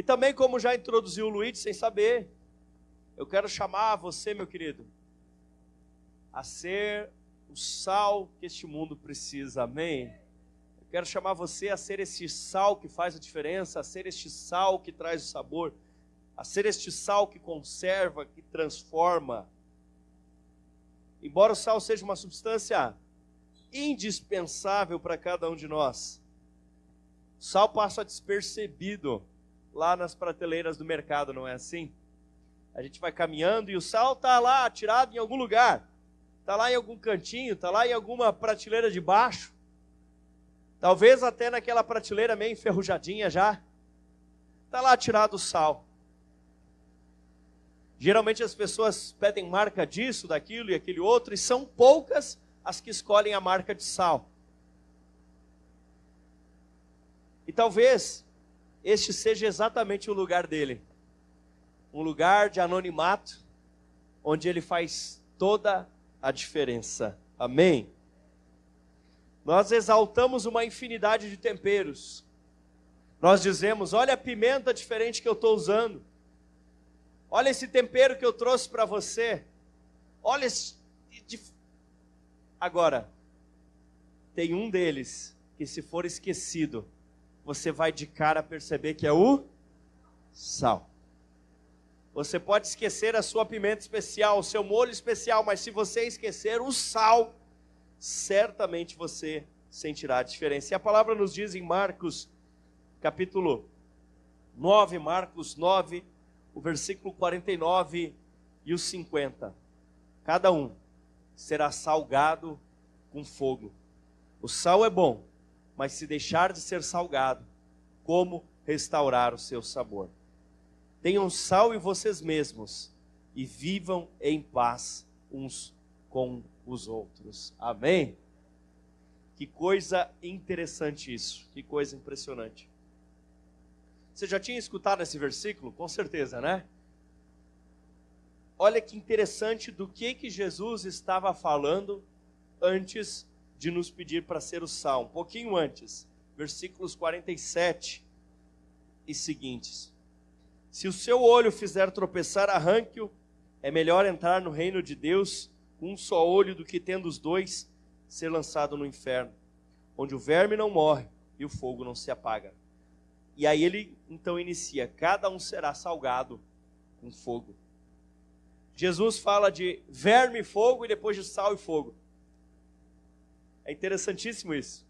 E também, como já introduziu o Luiz sem saber, eu quero chamar você, meu querido, a ser o sal que este mundo precisa, amém? Eu quero chamar você a ser esse sal que faz a diferença, a ser este sal que traz o sabor, a ser este sal que conserva, que transforma. Embora o sal seja uma substância indispensável para cada um de nós, o sal passa despercebido lá nas prateleiras do mercado, não é assim? A gente vai caminhando e o sal está lá atirado em algum lugar, está lá em algum cantinho, está lá em alguma prateleira de baixo, talvez até naquela prateleira meio enferrujadinha já, está lá atirado o sal. Geralmente as pessoas pedem marca disso, daquilo e aquele outro, e são poucas as que escolhem a marca de sal. E talvez este seja exatamente o lugar dele. Um lugar de anonimato, onde ele faz toda a diferença. Amém? Nós exaltamos uma infinidade de temperos. Nós dizemos, olha a pimenta diferente que eu estou usando. Olha esse tempero que eu trouxe para você. Olha esse... Agora, tem um deles que, se for esquecido, você vai de cara perceber que é o sal. Você pode esquecer a sua pimenta especial, o seu molho especial, mas se você esquecer o sal, certamente você sentirá a diferença. E a palavra nos diz em Marcos, capítulo 9, Marcos 9, o versículo 49 e o 50. Cada um será salgado com fogo. O sal é bom, mas se deixar de ser salgado, como restaurar o seu sabor? Tenham sal em vocês mesmos e vivam em paz uns com os outros. Amém? Que coisa interessante isso, que coisa impressionante. Você já tinha escutado esse versículo? Com certeza, né? Olha que interessante do que Jesus estava falando antes de nos pedir para ser o sal. Um pouquinho antes, versículos 47 e seguintes. Se o seu olho fizer tropeçar, arranque-o. É melhor entrar no reino de Deus com um só olho do que, tendo os dois, ser lançado no inferno, onde o verme não morre e o fogo não se apaga. E aí ele então inicia, cada um será salgado com fogo. Jesus fala de verme e fogo e depois de sal e fogo. É interessantíssimo isso.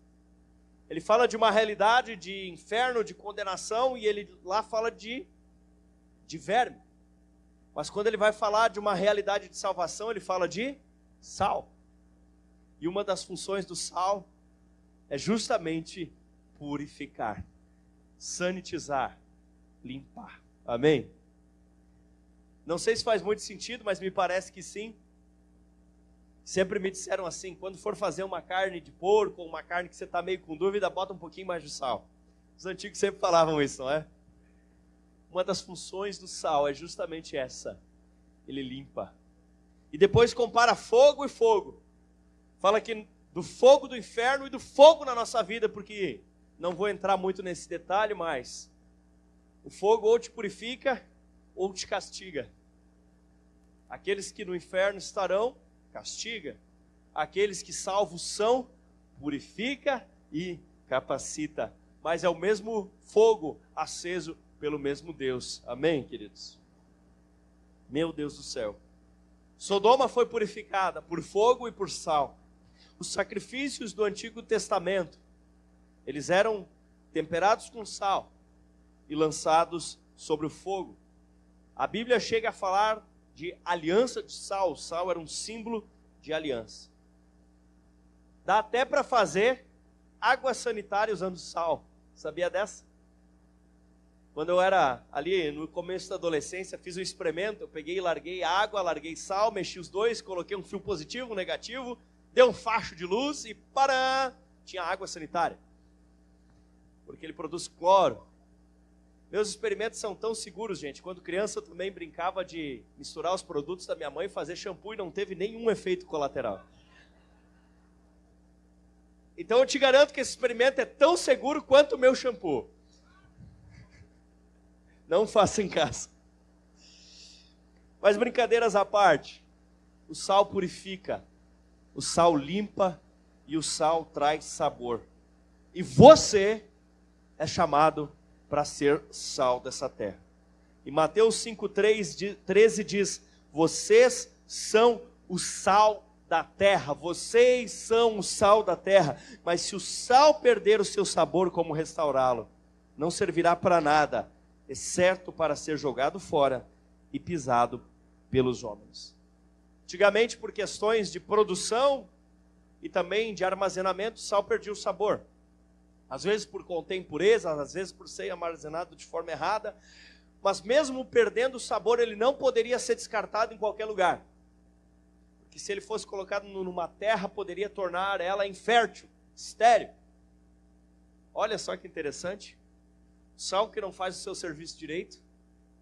Ele fala de uma realidade de inferno, de condenação, e ele lá fala de verme. Mas quando ele vai falar de uma realidade de salvação, ele fala de sal. E uma das funções do sal é justamente purificar, sanitizar, limpar. Amém? Não sei se faz muito sentido, mas me parece que sim. Sempre me disseram assim, quando for fazer uma carne de porco, ou uma carne que você está meio com dúvida, bota um pouquinho mais de sal. Os antigos sempre falavam isso, não é? Uma das funções do sal é justamente essa. Ele limpa. E depois compara fogo e fogo. Fala que do fogo do inferno e do fogo na nossa vida, porque não vou entrar muito nesse detalhe, mas o fogo ou te purifica ou te castiga. Aqueles que no inferno estarão, castiga. Aqueles que salvos são, purifica e capacita. Mas é o mesmo fogo aceso pelo mesmo Deus. Amém, queridos? Meu Deus do céu. Sodoma foi purificada por fogo e por sal. Os sacrifícios do Antigo Testamento, eles eram temperados com sal e lançados sobre o fogo. A Bíblia chega a falar de aliança de sal. O sal era um símbolo de aliança. Dá até para fazer água sanitária usando sal. Sabia dessa? Quando eu era ali no começo da adolescência, fiz um experimento. Eu peguei e larguei água, larguei sal, mexi os dois, coloquei um fio positivo, um negativo, dei um facho de luz e pará, tinha água sanitária. Porque ele produz cloro. Meus experimentos são tão seguros, gente. Quando criança eu também brincava de misturar os produtos da minha mãe, fazer shampoo e não teve nenhum efeito colateral. Então eu te garanto que esse experimento é tão seguro quanto o meu shampoo. Não faça em casa. Mas brincadeiras à parte, o sal purifica, o sal limpa e o sal traz sabor. E você é chamado para ser sal dessa terra. E Mateus 5,13 diz: vocês são o sal da terra, vocês são o sal da terra. Mas se o sal perder o seu sabor, como restaurá-lo? Não servirá para nada, exceto para ser jogado fora e pisado pelos homens. Antigamente, por questões de produção e também de armazenamento, o sal perdia o sabor. Às vezes por conter impureza, às vezes por ser armazenado de forma errada. Mas mesmo perdendo o sabor, ele não poderia ser descartado em qualquer lugar. Porque se ele fosse colocado numa terra, poderia tornar ela infértil, estéril. Olha só que interessante. O sal que não faz o seu serviço direito,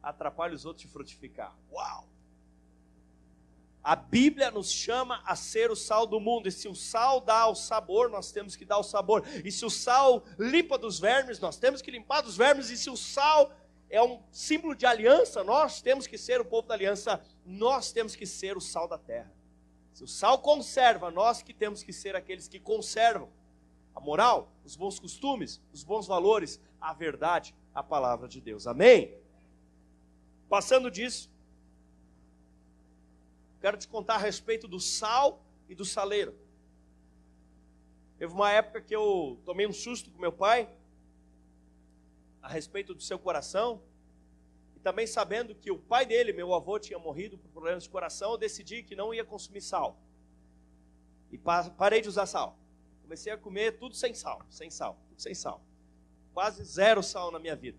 atrapalha os outros de frutificar. Uau! A Bíblia nos chama a ser o sal do mundo. E se o sal dá o sabor, nós temos que dar o sabor. E se o sal limpa dos vermes, nós temos que limpar dos vermes. E se o sal é um símbolo de aliança, nós temos que ser o povo da aliança. Nós temos que ser o sal da terra. Se o sal conserva, nós que temos que ser aqueles que conservam a moral, os bons costumes, os bons valores, a verdade, a palavra de Deus. Amém? Passando disso, quero te contar a respeito do sal e do saleiro. Teve uma época que eu tomei um susto com meu pai, a respeito do seu coração, e também sabendo que o pai dele, meu avô, tinha morrido por problemas de coração, eu decidi que não ia consumir sal. E parei de usar sal. Comecei a comer tudo sem sal, tudo sem sal. Quase zero sal na minha vida.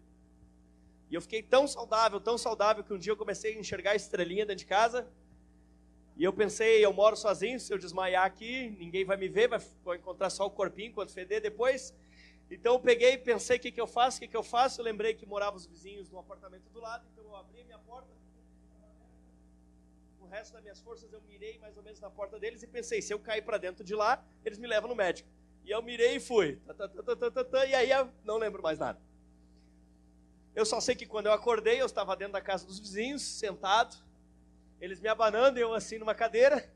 E eu fiquei tão saudável, que um dia eu comecei a enxergar estrelinha dentro de casa. E eu pensei, eu moro sozinho, se eu desmaiar aqui, ninguém vai me ver, vou encontrar só o corpinho quando feder depois. Então eu peguei e pensei, o que eu faço? Eu lembrei que moravam os vizinhos no apartamento do lado, então eu abri a minha porta. Com o resto das minhas forças eu mirei mais ou menos na porta deles e pensei, se eu cair para dentro de lá, eles me levam no médico. E eu mirei e fui. E aí eu não lembro mais nada. Eu só sei que quando eu acordei, eu estava dentro da casa dos vizinhos, sentado, eles me abanando, eu assim numa cadeira.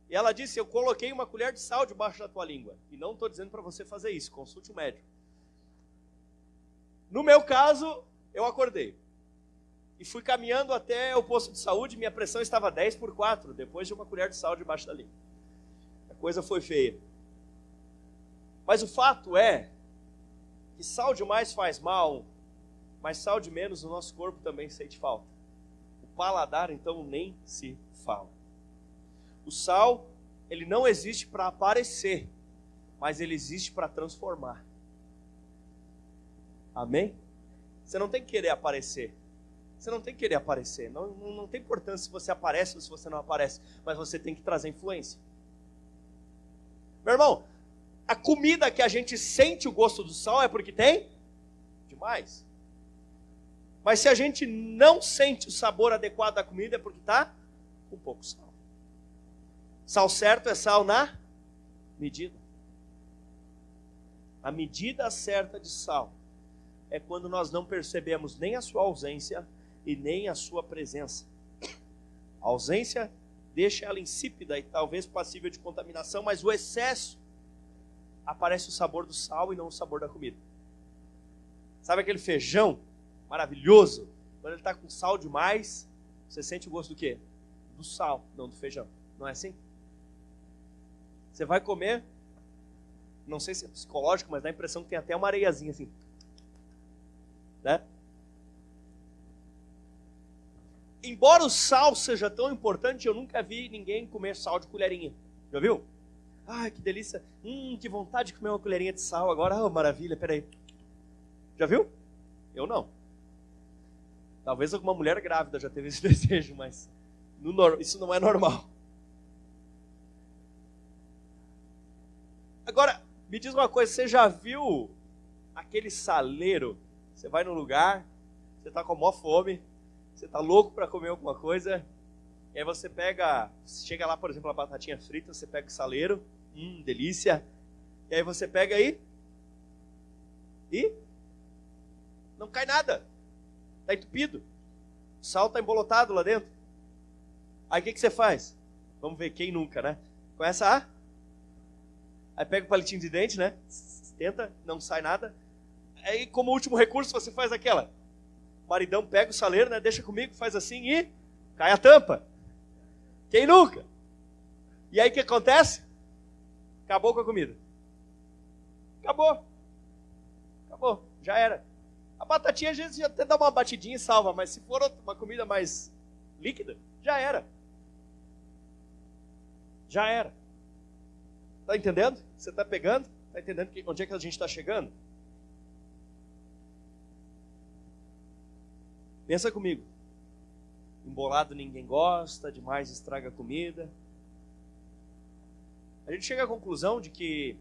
E ela disse, eu coloquei uma colher de sal debaixo da tua língua. E não estou dizendo para você fazer isso, consulte o médico. No meu caso, eu acordei. E fui caminhando até o posto de saúde, minha pressão estava 10/4, depois de uma colher de sal debaixo da língua. A coisa foi feia. Mas o fato é que sal demais faz mal, mas sal de menos o nosso corpo também sente falta. O paladar, então, nem se fala. O sal, ele não existe para aparecer, mas ele existe para transformar. Amém? Você não tem que querer aparecer. Não tem importância se você aparece ou se você não aparece, mas você tem que trazer influência. Meu irmão, a comida que a gente sente o gosto do sal é porque tem demais. Mas se a gente não sente o sabor adequado da comida é porque está com pouco sal. Sal certo é sal na medida. A medida certa de sal é quando nós não percebemos nem a sua ausência e nem a sua presença. A ausência deixa ela insípida e talvez passível de contaminação, mas o excesso aparece o sabor do sal e não o sabor da comida. Sabe aquele feijão maravilhoso? Quando ele está com sal demais, você sente o gosto do quê? Do sal, não do feijão. Não é assim? Você vai comer, não sei se é psicológico, mas dá a impressão que tem até uma areiazinha assim. Né? Embora o sal seja tão importante, eu nunca vi ninguém comer sal de colherinha. Já viu? Ai, que delícia. Que vontade de comer uma colherinha de sal agora. Oh, maravilha, peraí. Já viu? Eu não. Talvez alguma mulher grávida já teve esse desejo, mas isso não é normal. Agora, me diz uma coisa, você já viu aquele saleiro? Você vai num lugar, você está com a maior fome, você está louco para comer alguma coisa, e aí você chega lá, por exemplo, a batatinha frita, você pega o saleiro, delícia, e aí você pega aí e Não cai nada. Está entupido. O sal está embolotado lá dentro. Aí o que você faz? Vamos ver, quem nunca, né? Começa a... Aí pega o palitinho de dente, né? Tenta, não sai nada. Aí, como último recurso, você faz aquela. O maridão pega o saleiro, né? Deixa comigo, faz assim e cai a tampa. Quem nunca? E aí o que acontece? Acabou com a comida. Acabou. Acabou. Já era. A batatinha às vezes até dá uma batidinha e salva, mas se for uma comida mais líquida, já era. Já era. Está entendendo? Você está pegando? Está entendendo onde é que a gente está chegando? Pensa comigo. Embolado ninguém gosta, demais estraga a comida. A gente chega à conclusão de que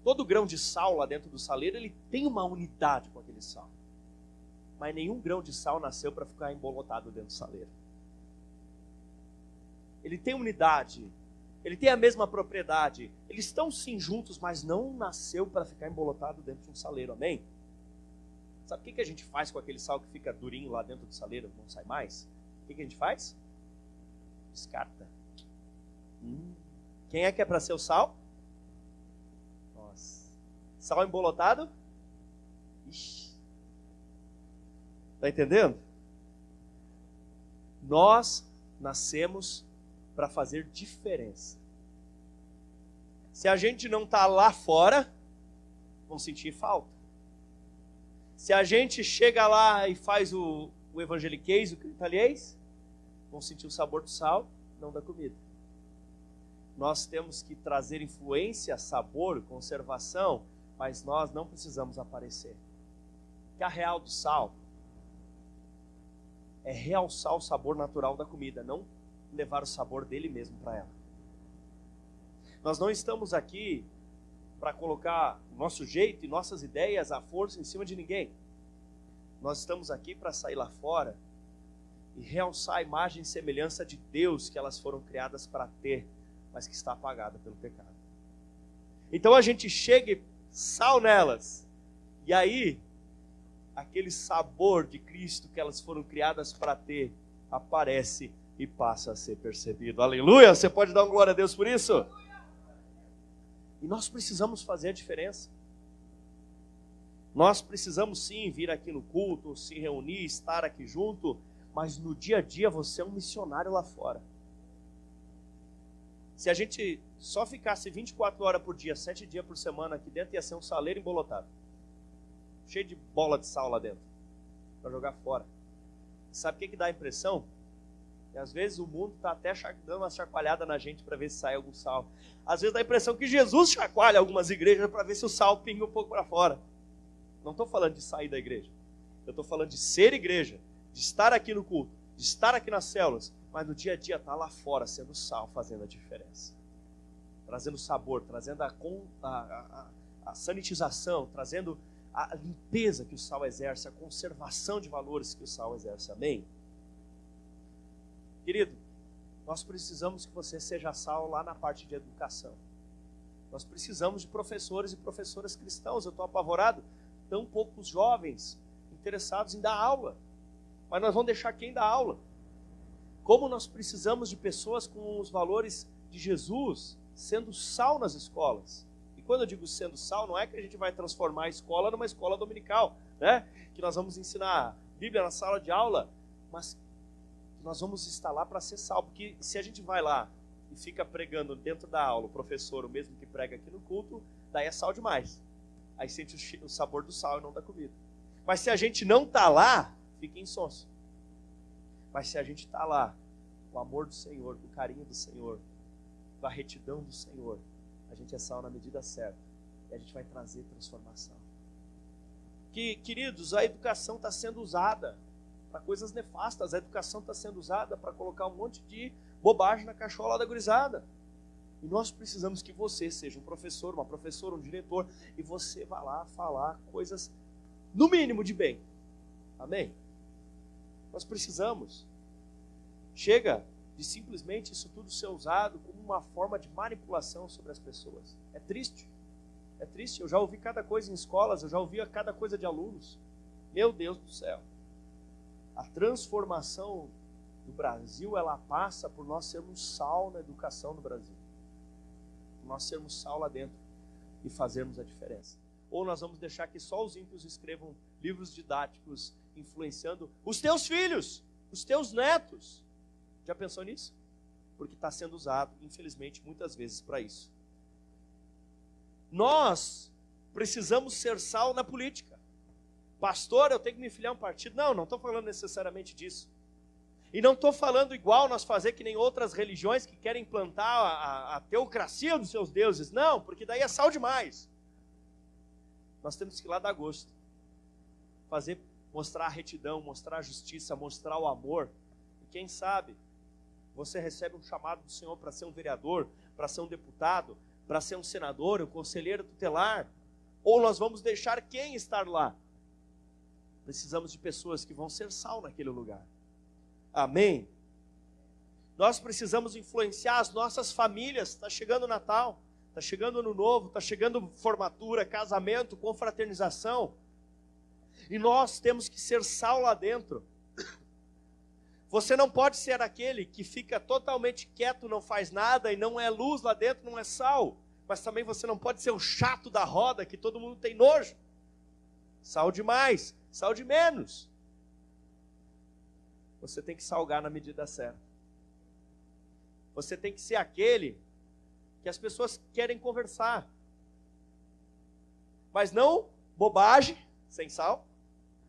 todo grão de sal lá dentro do saleiro, ele tem uma unidade com aquele sal. Mas nenhum grão de sal nasceu para ficar embolotado dentro do saleiro. Ele tem unidade, ele tem a mesma propriedade. Eles estão sim juntos, mas não nasceu para ficar embolotado dentro de um saleiro, amém? Sabe o que a gente faz com aquele sal que fica durinho lá dentro do saleiro, não sai mais? O que a gente faz? Descarta. Quem é que é para ser o sal? Nossa. Sal embolotado? Ixi. Está entendendo? Nós nascemos para fazer diferença. Se a gente não está lá fora, vamos sentir falta. Se a gente chega lá e faz o evangeliquez, o critalhês, vamos sentir o sabor do sal, não da comida. Nós temos que trazer influência, sabor, conservação, mas nós não precisamos aparecer. Que a real do sal é realçar o sabor natural da comida, não levar o sabor dele mesmo para ela. Nós não estamos aqui para colocar o nosso jeito e nossas ideias à força em cima de ninguém. Nós estamos aqui para sair lá fora e realçar a imagem e semelhança de Deus que elas foram criadas para ter, mas que está apagada pelo pecado. Então a gente chega e sal nelas, e aí aquele sabor de Cristo que elas foram criadas para ter aparece e passa a ser percebido. Aleluia! Você pode dar uma glória a Deus por isso? E nós precisamos fazer a diferença. Nós precisamos sim vir aqui no culto, se reunir, estar aqui junto, mas no dia a dia você é um missionário lá fora. Se a gente só ficasse 24 horas por dia, 7 dias por semana aqui dentro, ia ser um saleiro embolotado. Cheio de bola de sal lá dentro, para jogar fora. Sabe o que dá a impressão? E às vezes o mundo está até dando uma chacoalhada na gente para ver se sai algum sal. Às vezes dá a impressão que Jesus chacoalha algumas igrejas para ver se o sal pinga um pouco para fora. Não estou falando de sair da igreja. Eu estou falando de ser igreja, de estar aqui no culto, de estar aqui nas células, mas no dia a dia estar lá fora sendo sal, fazendo a diferença. Trazendo sabor, trazendo a sanitização, trazendo a limpeza que o sal exerce, a conservação de valores que o sal exerce. Amém? Querido, nós precisamos que você seja sal lá na parte de educação. Nós precisamos de professores e professoras cristãos. Eu estou apavorado. Tão poucos jovens interessados em dar aula. Mas nós vamos deixar quem dá aula? Como nós precisamos de pessoas com os valores de Jesus, sendo sal nas escolas. E quando eu digo sendo sal, não é que a gente vai transformar a escola numa escola dominical, né? Que nós vamos ensinar Bíblia na sala de aula, mas nós vamos estar lá para ser sal. Porque se a gente vai lá e fica pregando dentro da aula, o professor, o mesmo que prega aqui no culto, daí é sal demais. Aí sente o sabor do sal e não da comida. Mas se a gente não está lá, fica insonso. Mas se a gente está lá, o amor do Senhor, o carinho do Senhor, a retidão do Senhor, a gente é sal na medida certa. E a gente vai trazer transformação. Queridos, a educação está sendo usada para coisas nefastas. A educação está sendo usada para colocar um monte de bobagem na cachola da gurizada. E nós precisamos que você seja um professor, uma professora, um diretor, e você vá lá falar coisas, no mínimo, de bem. Amém? Nós precisamos. Chega de simplesmente isso tudo ser usado como uma forma de manipulação sobre as pessoas. É triste. É triste. Eu já ouvi cada coisa em escolas, eu já ouvi cada coisa de alunos. Meu Deus do céu. A transformação do Brasil, ela passa por nós sermos sal na educação do Brasil. Nós sermos sal lá dentro e fazermos a diferença. Ou nós vamos deixar que só os ímpios escrevam livros didáticos influenciando os teus filhos, os teus netos. Já pensou nisso? Porque está sendo usado, infelizmente, muitas vezes para isso. Nós precisamos ser sal na política. Pastor, eu tenho que me filiar a um partido. Não estou falando necessariamente disso. E não estou falando igual nós fazer que nem outras religiões que querem implantar a teocracia dos seus deuses. Não, porque daí é sal demais. Nós temos que ir lá dar gosto. Mostrar a retidão, mostrar a justiça, mostrar o amor. E quem sabe, você recebe um chamado do Senhor para ser um vereador, para ser um deputado, para ser um senador, um conselheiro tutelar. Ou nós vamos deixar quem estar lá. Precisamos de pessoas que vão ser sal naquele lugar. Amém? Nós precisamos influenciar as nossas famílias. Está chegando o Natal, está chegando o Ano Novo, está chegando formatura, casamento, confraternização. E nós temos que ser sal lá dentro. Você não pode ser aquele que fica totalmente quieto, não faz nada e não é luz lá dentro, não é sal. Mas também você não pode ser o chato da roda que todo mundo tem nojo. Sal de mais, sal de menos. Você tem que salgar na medida certa. Você tem que ser aquele que as pessoas querem conversar. Mas não bobagem, sem sal,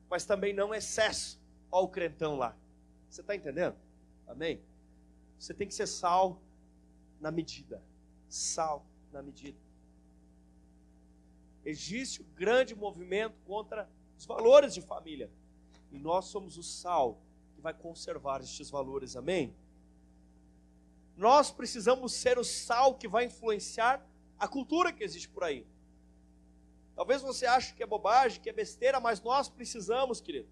mas também não excesso. Olha o crentão lá. Você está entendendo? Amém? Você tem que ser sal na medida. Sal na medida. Existe um grande movimento contra os valores de família. E nós somos o sal que vai conservar estes valores. Amém? Nós precisamos ser o sal que vai influenciar a cultura que existe por aí. Talvez você ache que é bobagem, que é besteira, mas nós precisamos, querido.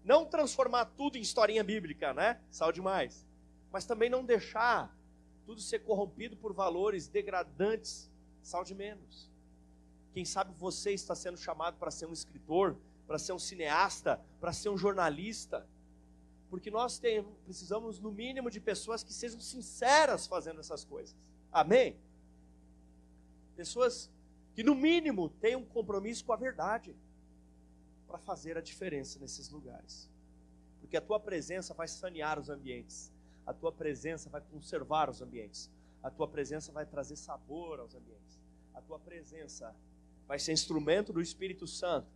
Não transformar tudo em historinha bíblica, né? Sal demais. Mas também não deixar tudo ser corrompido por valores degradantes. Sal de menos. Quem sabe você está sendo chamado para ser um escritor, para ser um cineasta, para ser um jornalista. Porque nós precisamos, no mínimo, de pessoas que sejam sinceras fazendo essas coisas. Amém? Pessoas que, no mínimo, tenham um compromisso com a verdade para fazer a diferença nesses lugares. Porque a tua presença vai sanear os ambientes. A tua presença vai conservar os ambientes. A tua presença vai trazer sabor aos ambientes. A tua presença vai ser instrumento do Espírito Santo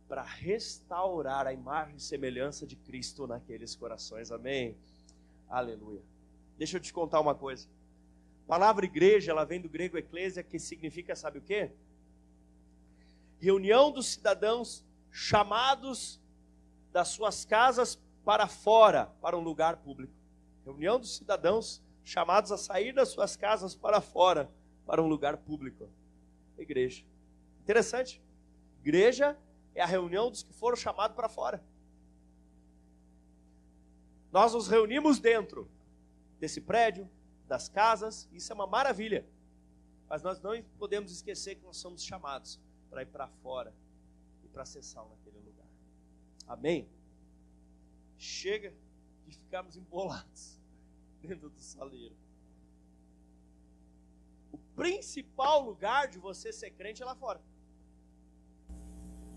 para restaurar a imagem e semelhança de Cristo naqueles corações. Amém? Aleluia. Deixa eu te contar uma coisa. A palavra igreja, ela vem do grego eclésia, que significa, sabe o quê? Reunião dos cidadãos chamados das suas casas para fora, para um lugar público. Reunião dos cidadãos chamados a sair das suas casas para fora, para um lugar público. Igreja. Interessante. Igreja é a reunião dos que foram chamados para fora. Nós nos reunimos dentro desse prédio, das casas, isso é uma maravilha. Mas nós não podemos esquecer que nós somos chamados para ir para fora e para ser sal naquele lugar. Amém? Chega de ficarmos embolados dentro do saleiro. O principal lugar de você ser crente é lá fora.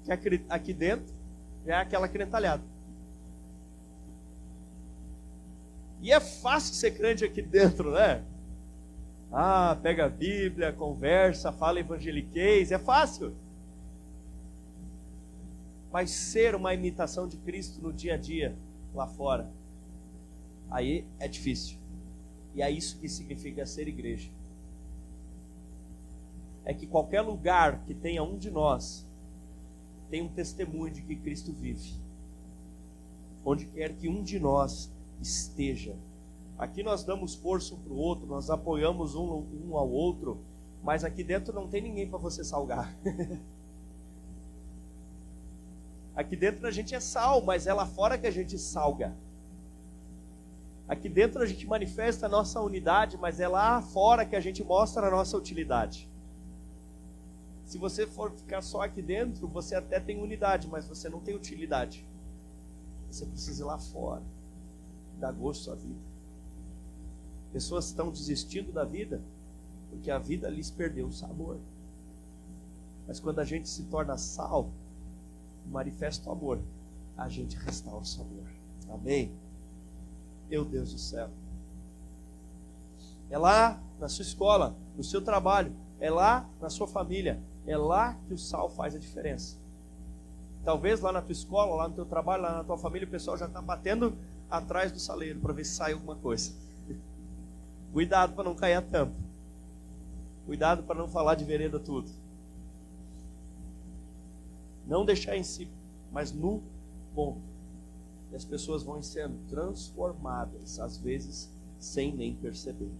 Que aqui dentro já é aquela crentalhada. E é fácil ser crente aqui dentro, né? Ah, pega a Bíblia, conversa, fala evangeliquez, é fácil. Mas ser uma imitação de Cristo no dia a dia, lá fora, aí é difícil. E é isso que significa ser igreja. É que qualquer lugar que tenha um de nós, tem um testemunho de que Cristo vive. Onde quer que um de nós esteja. Aqui nós damos força um para o outro, nós apoiamos um ao outro, mas aqui dentro não tem ninguém para você salgar. Aqui dentro a gente é sal, mas é lá fora que a gente salga. Aqui dentro a gente manifesta a nossa unidade, mas é lá fora que a gente mostra a nossa utilidade. Se você for ficar só aqui dentro, você até tem unidade, mas você não tem utilidade. Você precisa ir lá fora, dar gosto à vida. Pessoas estão desistindo da vida porque a vida lhes perdeu o sabor. Mas quando a gente se torna sal, manifesta o amor, a gente restaura o sabor. Amém? Meu Deus do céu. É lá na sua escola, no seu trabalho, é lá na sua família, é lá que o sal faz a diferença. Talvez lá na tua escola, lá no teu trabalho, lá na tua família, o pessoal já está batendo atrás do saleiro para ver se sai alguma coisa. Cuidado para não cair a tampa. Cuidado para não falar de vereda tudo. Não deixar em si, mas no ponto. E as pessoas vão sendo transformadas, às vezes, sem nem perceber.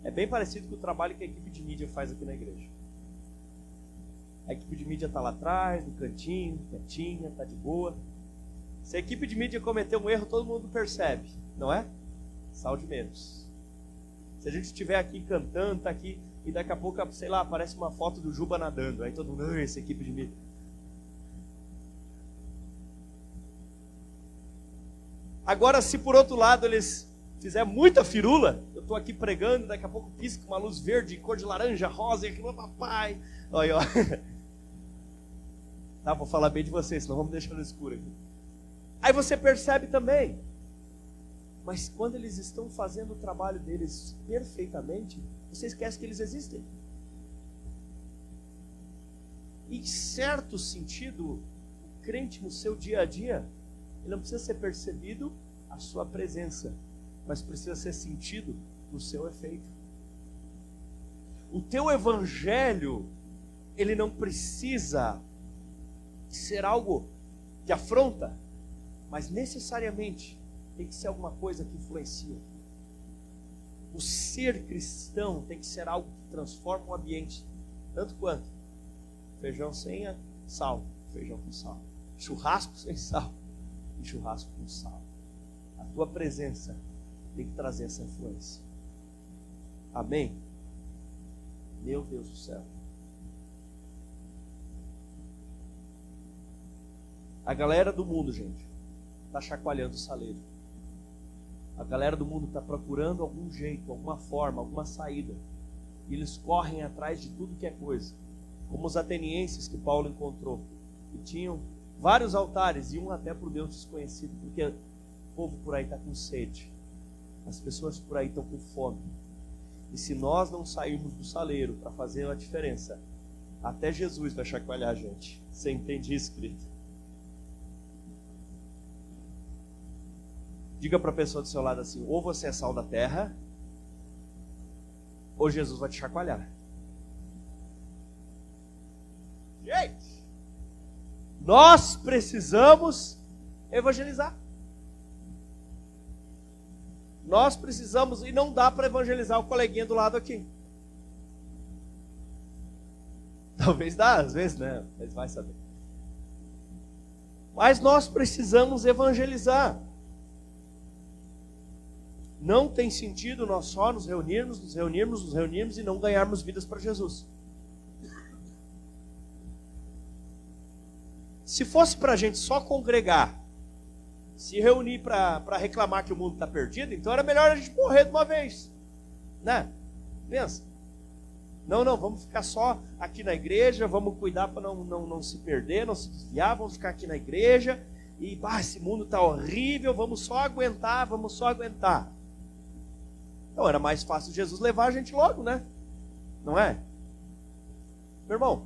É bem parecido com o trabalho que a equipe de mídia faz aqui na igreja. A equipe de mídia está lá atrás, no cantinho, quietinha, está de boa. Se a equipe de mídia cometer um erro, todo mundo percebe, não é? Sal de menos. Se a gente estiver aqui cantando, está aqui, e daqui a pouco, sei lá, aparece uma foto do Juba nadando, aí todo mundo, essa equipe de mídia. Agora, se por outro lado eles fizer muita firula, eu estou aqui pregando, daqui a pouco pisca uma luz verde, cor de laranja, rosa, e aquilo, papai. Olha, ó. Tá, vou falar bem de vocês, senão vamos deixar no escuro aqui. Aí você percebe também. Mas quando eles estão fazendo o trabalho deles perfeitamente, você esquece que eles existem. Em certo sentido, o crente no seu dia a dia, ele não precisa ser percebido a sua presença, mas precisa ser sentido o seu efeito. O teu evangelho, ele não precisa ser algo que afronta, mas necessariamente tem que ser alguma coisa que influencia. O ser cristão tem que ser algo que transforma o ambiente, tanto quanto feijão sem sal, feijão com sal, churrasco sem sal e churrasco com sal. A tua presença tem que trazer essa influência. Amém? Meu Deus do céu. A galera do mundo, gente, está chacoalhando o saleiro. A galera do mundo está procurando algum jeito, alguma forma, alguma saída. E eles correm atrás de tudo que é coisa. Como os atenienses que Paulo encontrou. Que tinham vários altares, iam até para o Deus desconhecido. Porque o povo por aí está com sede. As pessoas por aí estão com fome. E se nós não sairmos do saleiro para fazer a diferença, até Jesus vai chacoalhar a gente. Você entende isso, querido? Diga para a pessoa do seu lado assim: ou você é sal da terra, ou Jesus vai te chacoalhar. Gente, nós precisamos evangelizar. Nós precisamos, e não dá para evangelizar o coleguinha do lado aqui. Talvez dá, às vezes, né? Mas vai saber. Mas nós precisamos evangelizar. Não tem sentido nós só nos reunirmos e não ganharmos vidas para Jesus. Se fosse para a gente só congregar, se reunir para reclamar que o mundo está perdido, então era melhor a gente morrer de uma vez, né? Pensa. Não, vamos ficar só aqui na igreja, vamos cuidar para não se perder, não se desviar, vamos ficar aqui na igreja, e esse mundo está horrível, vamos só aguentar. Então era mais fácil Jesus levar a gente logo, né? Não é? Meu irmão,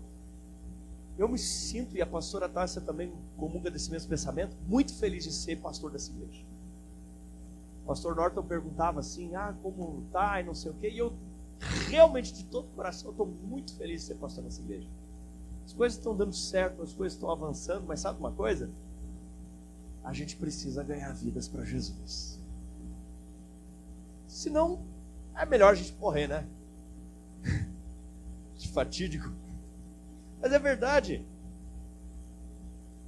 eu me sinto, e a pastora Tássia também comunga desse mesmo pensamento, muito feliz de ser pastor dessa igreja. O pastor Norton perguntava assim, como tá e não sei o quê, e eu realmente de todo o coração estou muito feliz de ser pastor dessa igreja. As coisas estão dando certo, as coisas estão avançando, mas sabe uma coisa? A gente precisa ganhar vidas para Jesus. Senão, é melhor a gente morrer, né? De fatídico. Mas é verdade.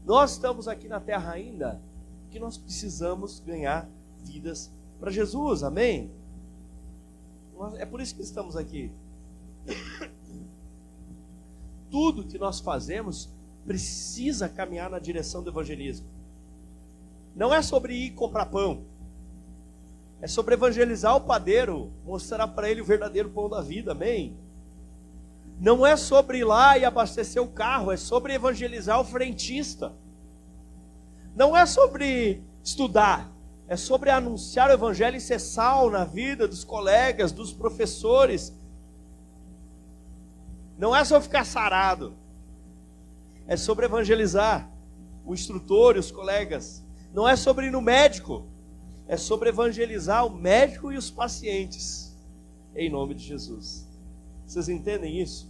Nós estamos aqui na terra ainda, porque nós precisamos ganhar vidas para Jesus, amém? É por isso que estamos aqui. tudo que nós fazemos precisa caminhar na direção do evangelismo. Não é sobre ir comprar pão. É sobre evangelizar o padeiro, mostrar para ele o verdadeiro pão da vida, amém? Não é sobre ir lá e abastecer o carro, é sobre evangelizar o frentista. Não é sobre estudar, é sobre anunciar o evangelho e ser sal na vida dos colegas, dos professores. Não é só ficar sarado, é sobre evangelizar o instrutor e os colegas. Não é sobre ir no médico, é sobre evangelizar o médico e os pacientes, em nome de Jesus. Vocês entendem isso?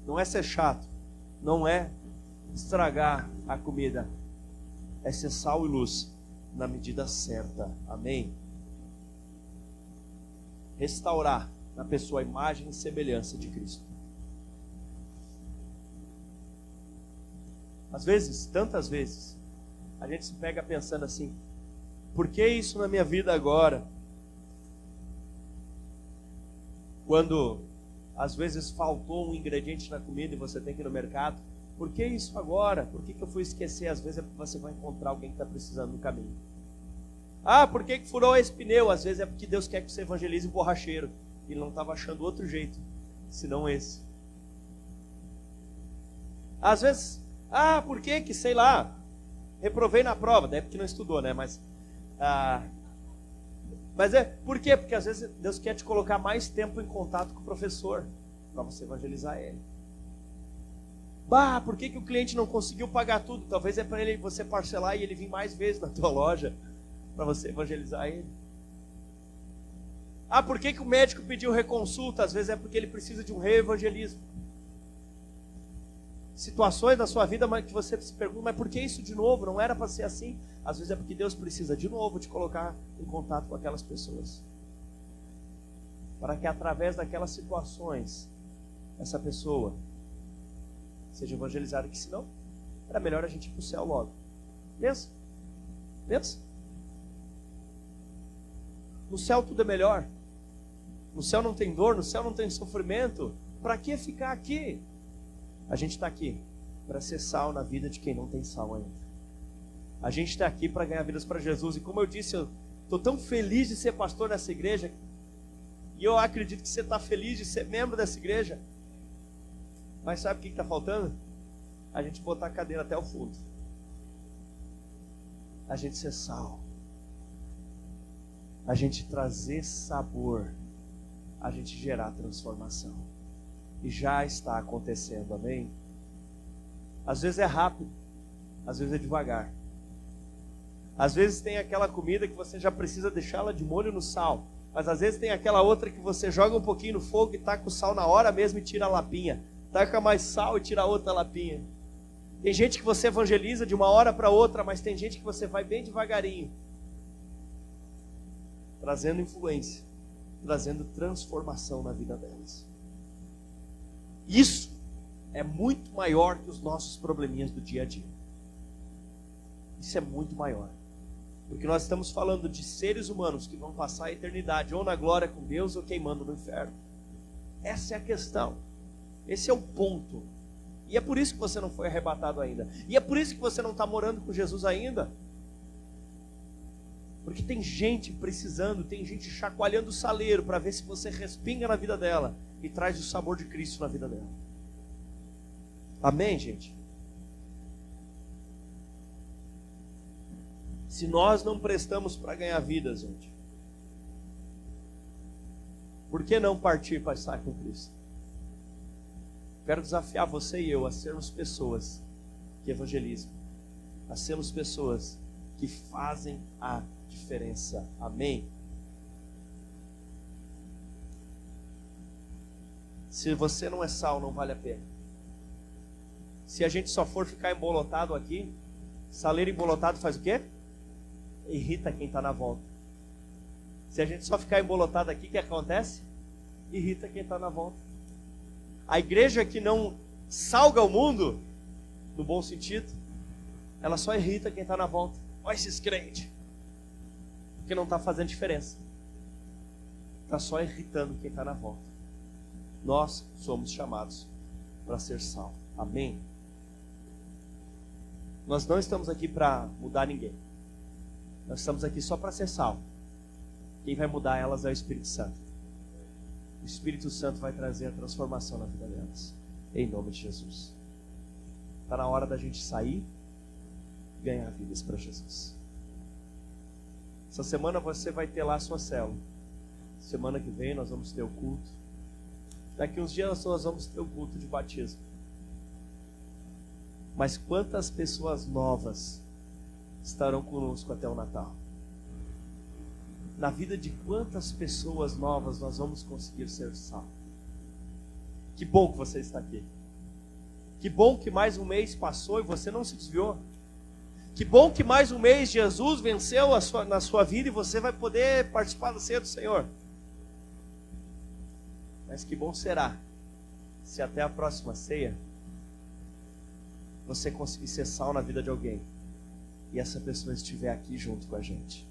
Não é ser chato, não é estragar a comida, é ser sal e luz na medida certa, amém? Restaurar na pessoa a imagem e semelhança de Cristo. Às vezes, tantas vezes, a gente se pega pensando assim: por que isso na minha vida agora? Quando às vezes faltou um ingrediente na comida e você tem que ir no mercado, por que isso agora? Por que eu fui esquecer? Às vezes é porque você vai encontrar alguém que está precisando no caminho. Ah, por que furou esse pneu? Às vezes é porque Deus quer que você evangelize o borracheiro. Ele não estava achando outro jeito, senão esse. Às vezes, por que sei lá, reprovei na prova, daí porque não estudou, né? Mas por quê? Porque às vezes Deus quer te colocar mais tempo em contato com o professor, para você evangelizar ele. Por que o cliente não conseguiu pagar tudo? Talvez é para ele você parcelar e ele vir mais vezes na tua loja, para você evangelizar ele. Por que o médico pediu reconsulta? Às vezes é porque ele precisa de um reevangelismo. Situações da sua vida que você se pergunta: mas por que isso de novo? Não era para ser assim. Às vezes é porque Deus precisa de novo te colocar em contato com aquelas pessoas, para que através daquelas situações essa pessoa seja evangelizada, que senão era melhor a gente ir para o céu logo. Pensa. No céu tudo é melhor. No céu não tem dor, no céu não tem sofrimento. Para que ficar aqui? A gente está aqui para ser sal na vida de quem não tem sal ainda. A gente está aqui para ganhar vidas para Jesus. E como eu disse, eu estou tão feliz de ser pastor nessa igreja. E eu acredito que você está feliz de ser membro dessa igreja. Mas sabe o que está faltando? A gente botar a cadeira até o fundo. A gente ser sal. A gente trazer sabor. A gente gerar transformação. E já está acontecendo, amém? Às vezes é rápido, às vezes é devagar. Às vezes tem aquela comida que você já precisa deixá-la de molho no sal. Mas às vezes tem aquela outra que você joga um pouquinho no fogo e taca o sal na hora mesmo e tira a lapinha. Taca mais sal e tira a outra lapinha. Tem gente que você evangeliza de uma hora para outra, mas tem gente que você vai bem devagarinho, trazendo influência, trazendo transformação na vida delas. Isso é muito maior que os nossos probleminhas do dia a dia. Isso é muito maior. Porque nós estamos falando de seres humanos que vão passar a eternidade ou na glória com Deus ou queimando no inferno. Essa é a questão. Esse é o ponto. E é por isso que você não foi arrebatado ainda. E é por isso que você não está morando com Jesus ainda. Porque tem gente precisando, tem gente chacoalhando o saleiro para ver se você respinga na vida dela e traz o sabor de Cristo na vida dela. Amém, gente? Se nós não prestamos para ganhar vidas, gente, por que não partir para estar com Cristo? Quero desafiar você e eu a sermos pessoas que evangelizam, a sermos pessoas que fazem a diferença. Amém? Se você não é sal, não vale a pena. Se a gente só for ficar embolotado aqui, saleiro embolotado faz o quê? Irrita quem está na volta. Se a gente só ficar embolotado aqui, o que acontece? Irrita quem está na volta. A igreja que não salga o mundo, no bom sentido, ela só irrita quem está na volta. Olha esses crentes, porque não está fazendo diferença, está só irritando quem está na volta. Nós somos chamados para ser sal. Amém? Nós não estamos aqui para mudar ninguém. Nós estamos aqui só para ser sal. Quem vai mudar elas é o Espírito Santo. O Espírito Santo vai trazer a transformação na vida delas. Em nome de Jesus. Está na hora da gente sair e ganhar vidas para Jesus. Essa semana você vai ter lá a sua célula. Semana que vem nós vamos ter o culto. Daqui uns dias nós vamos ter o culto de batismo. Mas quantas pessoas novas estarão conosco até o Natal? Na vida de quantas pessoas novas nós vamos conseguir ser sal? Que bom que você está aqui. Que bom que mais um mês passou e você não se desviou. Que bom que mais um mês Jesus venceu na sua vida e você vai poder participar da ceia do Senhor. Mas que bom será se até a próxima ceia você conseguir ser sal na vida de alguém e essa pessoa estiver aqui junto com a gente.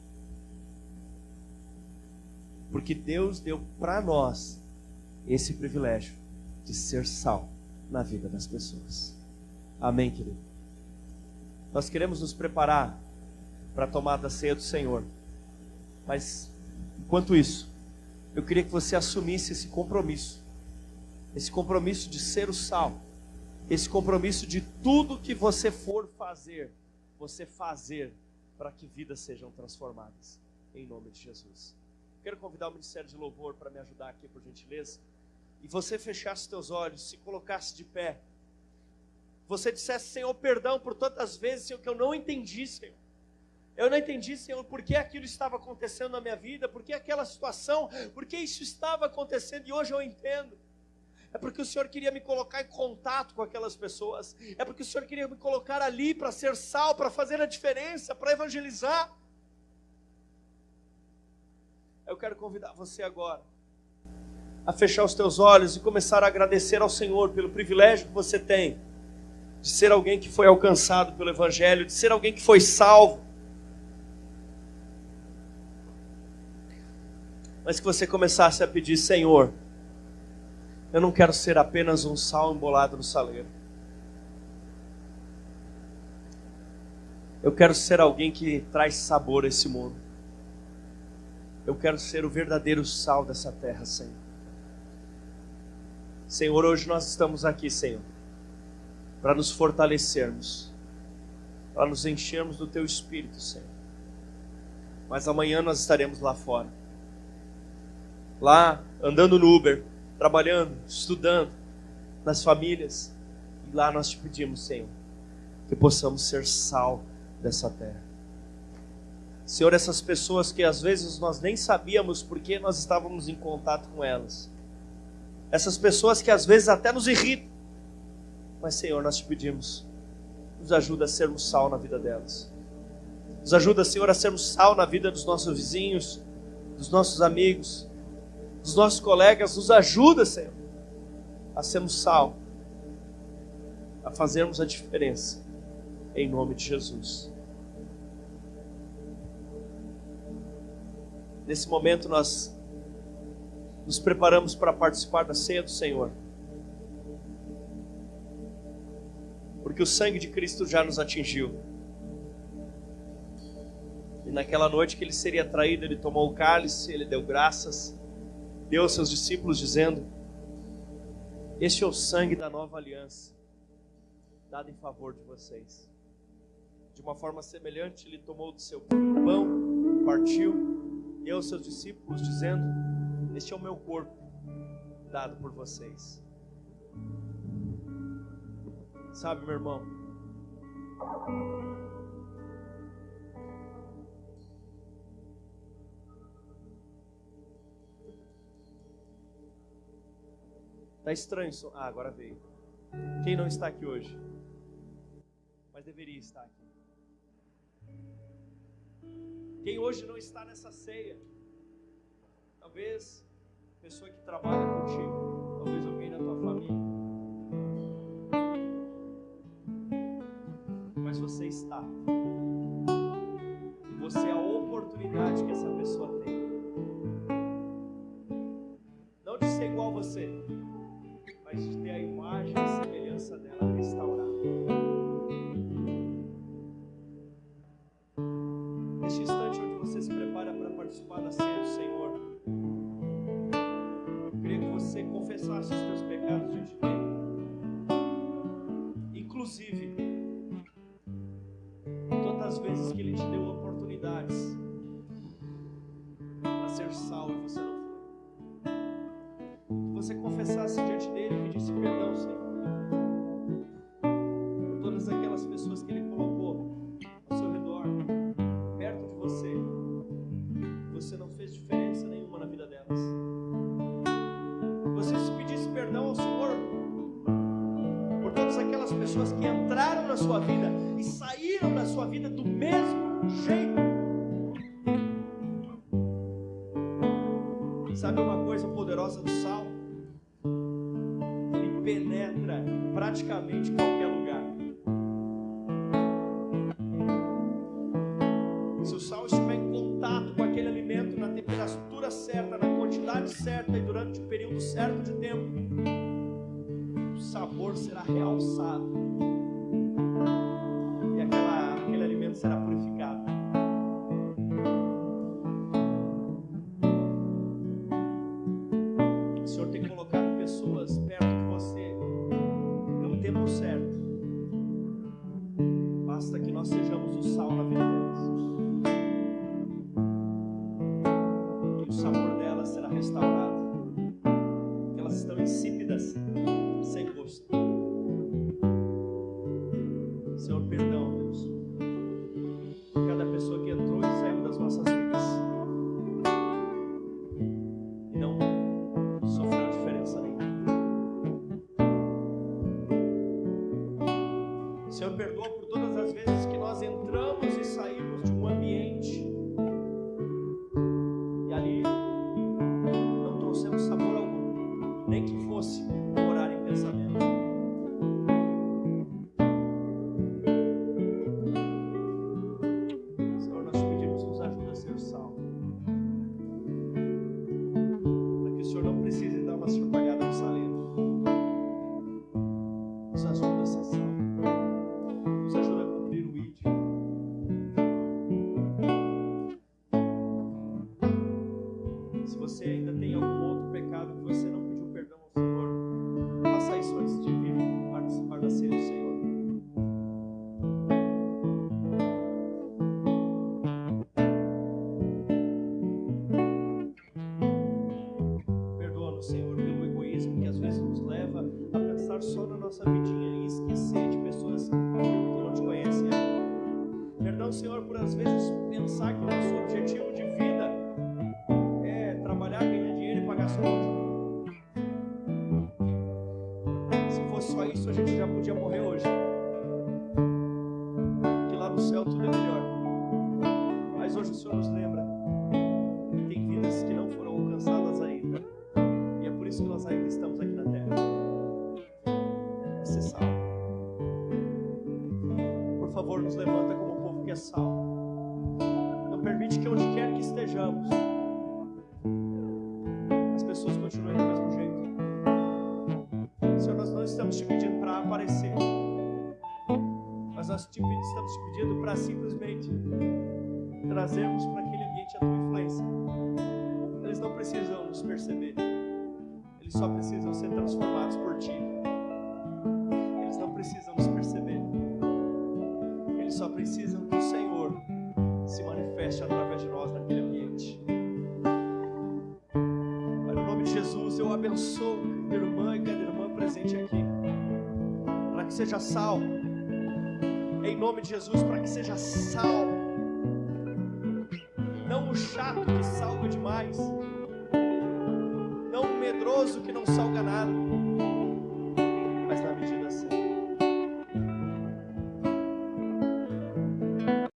Porque Deus deu para nós esse privilégio de ser sal na vida das pessoas. Amém, querido? Nós queremos nos preparar para a tomada da ceia do Senhor. Mas, enquanto isso, eu queria que você assumisse esse compromisso. Esse compromisso de ser o sal. Esse compromisso de tudo que você for fazer, você fazer para que vidas sejam transformadas. Em nome de Jesus. Quero convidar o Ministério de Louvor para me ajudar aqui, por gentileza. E você fechasse os teus olhos, se colocasse de pé. Você dissesse: Senhor, perdão por tantas vezes, Senhor, que eu não entendi, Senhor. Eu não entendi, Senhor, por que aquilo estava acontecendo na minha vida, por que aquela situação, por que isso estava acontecendo, e hoje eu entendo. É porque o Senhor queria me colocar em contato com aquelas pessoas. É porque o Senhor queria me colocar ali para ser sal, para fazer a diferença, para evangelizar. Eu quero convidar você agora a fechar os teus olhos e começar a agradecer ao Senhor pelo privilégio que você tem de ser alguém que foi alcançado pelo Evangelho, de ser alguém que foi salvo. Mas que você começasse a pedir: Senhor, eu não quero ser apenas um sal embolado no saleiro. Eu quero ser alguém que traz sabor a esse mundo. Eu quero ser o verdadeiro sal dessa terra, Senhor. Senhor, hoje nós estamos aqui, Senhor, para nos fortalecermos, para nos enchermos do Teu Espírito, Senhor. Mas amanhã nós estaremos lá fora. Lá, andando no Uber, trabalhando, estudando, nas famílias. E lá nós te pedimos, Senhor, que possamos ser sal dessa terra. Senhor, essas pessoas que às vezes nós nem sabíamos porque nós estávamos em contato com elas. Essas pessoas que às vezes até nos irritam. Mas, Senhor, nós te pedimos, nos ajuda a sermos sal na vida delas. Nos ajuda, Senhor, a sermos sal na vida dos nossos vizinhos, dos nossos amigos, dos nossos colegas. Nos ajuda, Senhor, a sermos sal, a fazermos a diferença, em nome de Jesus. Nesse momento nós nos preparamos para participar da ceia do Senhor. Porque o sangue de Cristo já nos atingiu. E naquela noite que ele seria traído, ele tomou o cálice, ele deu graças, deu aos seus discípulos dizendo: este é o sangue da nova aliança, dado em favor de vocês. De uma forma semelhante, ele tomou do seu pão, partiu, deu aos seus discípulos dizendo: este é o meu corpo, dado por vocês. Sabe, meu irmão, tá estranho isso. Agora veio. Quem não está aqui hoje, mas deveria estar aqui? Quem hoje não está nessa ceia? Talvez pessoa que trabalha contigo, talvez alguém da tua família. Mas você está. Você é a oportunidade que essa pessoa tem. Não de ser igual a você, mas de ter a imagem e neste instante onde você se prepara para participar da ceia do Senhor, eu queria que você confessasse os seus pecados diante dele. Inclusive, todas as vezes que ele te deu oportunidades para ser salvo e você não foi. Que você confessasse diante dele e pedisse perdão, Senhor, por todas aquelas pessoas que ele colocou ao seu redor, perto de você. Você não fez diferença nenhuma na vida delas. Você se pedisse perdão ao Senhor por todas aquelas pessoas que entraram na sua vida e saíram da sua vida do mesmo jeito. Sabe uma coisa poderosa do sal? Ele penetra praticamente qualquer lugar. Se o sal estiver em contato com aquele alimento na temperatura certa, na quantidade certa e durante o período certo de tempo, o sabor será realçado e aquele alimento será purificado. O Senhor tem colocado pessoas perto de você pelo tempo certo. Basta que nós sejamos o sal na vida delas. E o sabor delas será restaurado. Elas estão insípidas, sem gosto. Senhor, perdão, Deus, por cada pessoa que entrou e saiu das nossas vidas e não sofreu diferença nenhuma. Senhor, perdoa por todas as vezes que nós entramos e saímos de um ambiente e ali não trouxemos sabor algum, nem que fosse orar em pensamento. Senhor, nós te pedimos, nos ajuda a ser sal, para que o Senhor não precise dar uma chacoalhada no saleiro. Nos ajuda a ser sal, nos ajuda a cumprir o ID. Se você ainda tem algum outro pecado que você não pediu perdão ao Senhor, faça isso antes de vir participar da ceia do Senhor. Perdoa-nos, Senhor, pelo egoísmo que às vezes nos leva a pensar só na nossa vidinha e esquecer de pessoas que não te conhecem ainda. Perdão, Senhor, por às vezes pensar que o nosso objetivo de vida é trabalhar, ganhar dinheiro e pagar as contas. Se fosse só isso, a gente já podia morrer hoje. Que lá no céu tudo é melhor. Mas hoje o Senhor nos lembra que tem vidas que não foram alcançadas ainda. E é por isso que nós ainda estamos aqui na terra. Ser sal. Por favor, nos levanta como um povo que é sal. Não permite que onde quer que estejamos, as pessoas continuem do mesmo jeito. Senhor, nós não estamos te pedindo para aparecer, mas nós estamos te pedindo para simplesmente trazermos para aquele ambiente a tua influência. Eles não precisam nos perceber, eles só precisam ser transformados por ti. Eles não precisam nos perceber, eles só precisam que o Senhor se manifeste através de nós naquele ambiente. Pai, no nome de Jesus, eu abençoo minha irmã e cada irmã presente aqui, para que seja sal. Em nome de Jesus, para que seja sal, não o chato que salga demais, não o medroso que não salga nada, mas na medida